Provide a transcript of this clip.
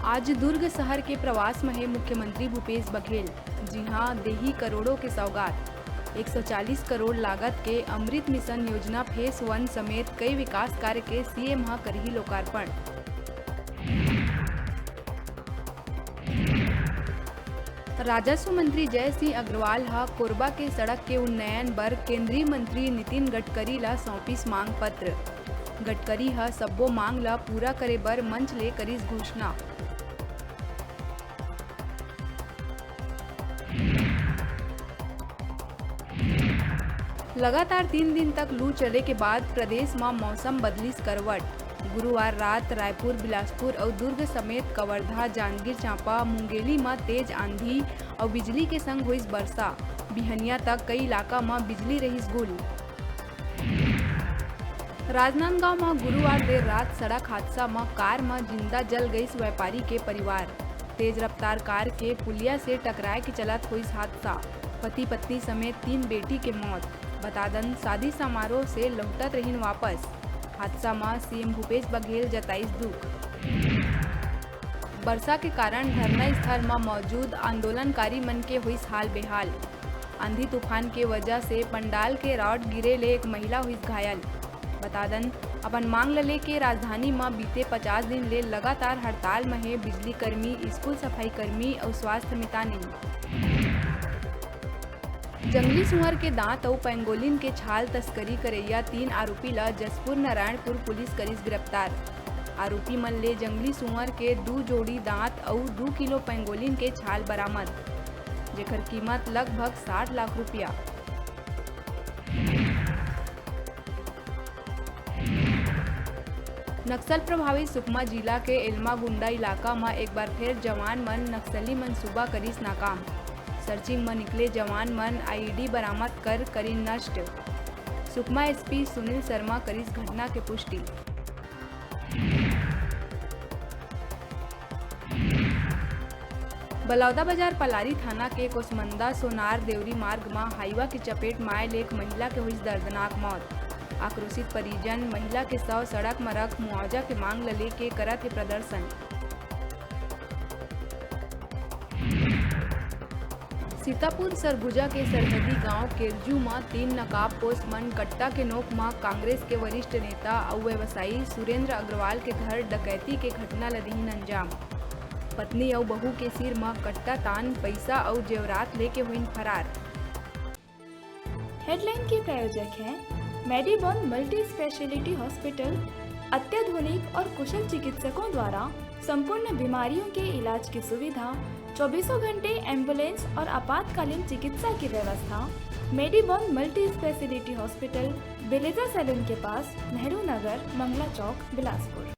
आज दुर्ग शहर के प्रवास में है मुख्यमंत्री भूपेश बघेल। जी हां, देही करोड़ों के सौगात। 140 करोड़ लागत के अमृत मिशन योजना फेस 1 समेत कई विकास कार्य के सीएम करही लोकार्पण। राजस्व मंत्री जय सिंह अग्रवाल कोरबा के सड़क के उन्नयन बर केंद्रीय मंत्री नितिन गडकरी ला सौंपिस मांग पत्र। गडकरी सब्बो मांग ला पूरा करे बर मंच ले करिस घोषणा। लगातार 3 दिन तक लू चले के बाद प्रदेश में मौसम बदलिस करवट। गुरुवार रात रायपुर, बिलासपुर और दुर्ग समेत कवर्धा, जांजगीर चांपा, मुंगेली में तेज आंधी और बिजली के संग हुई वर्षा। बिहनिया तक कई इलाका में बिजली रहीस गुल। राजनांदगांव में गुरुवार देर रात सड़क हादसा में कार में जिंदा जल गई व्यापारी के परिवार। तेज रफ्तार कार के पुलिया से टकराए के चलत हुई हादसा। पति पत्नी समेत 3 बेटी के मौत। बतादन शादी समारोह से लौटत रहीन वापस। हादसा में सीएम भूपेश बघेल जताइस दुख। वर्षा के कारण धरना स्थल में मौजूद आंदोलनकारी मन के हुई हाल बेहाल। आंधी तूफान के वजह से पंडाल के रॉड गिरे ले एक महिला हुई घायल। बतादन अपन मांग ले के राजधानी में बीते 50 दिन ले लगातार हड़ताल में है बिजली कर्मी, स्कूल सफाई कर्मी और स्वास्थ्य मितानी। जंगली सुअर के दांत और पेंगोलिन के छाल तस्करी करैया 3 आरोपी ला जसपुर नारायणपुर पुलिस करिस गिरफ्तार। आरोपी मन ले जंगली सुअर के 2 जोड़ी दांत और 2 किलो पेंगोलिन के छाल बरामद, जेकर कीमत लगभग 60 लाख रुपया। नक्सल प्रभावित सुकमा जिला के एलमागुंडा इलाका में एक बार फिर जवान मन नक्सली मनसूबा करिस नाकाम। सर्चिंग में निकले जवान मन आईईडी बरामद कर करी नष्ट। सुकमा एसपी सुनील शर्मा करिस घटना के पुष्टि। बलौदा बाजार पलारी थाना के कोसमंदा सोनार देवरी मार्ग में हाईवा की चपेट में आए एक महिला के हुई दर्दनाक मौत। आक्रोशित परिजन महिला के शव सड़क में रख मुआवजा के मांग ले के करत है प्रदर्शन। सीतापुर सरगुजा के सरहदी गांव केरजू में 3 नकाबपोश मन कट्टा के नोक में कांग्रेस के वरिष्ठ नेता और व्यवसायी सुरेंद्र अग्रवाल के घर डकैती के घटना ला दीन अंजाम। पत्नी और बहू के सिर में कट्टा तान पैसा और जेवरात लेके हुई फरार। हेडलाइन के प्रायोजक हैं मेडिबॉन मल्टी स्पेशलिटी हॉस्पिटल। अत्याधुनिक और कुशल चिकित्सकों द्वारा संपूर्ण बीमारियों के इलाज की सुविधा, 24 घंटे एम्बुलेंस और आपातकालीन चिकित्सा की व्यवस्था। मेडिबॉन मल्टी स्पेशलिटी हॉस्पिटल, बेलेजा सैलून के पास, नेहरू नगर, मंगला चौक, बिलासपुर।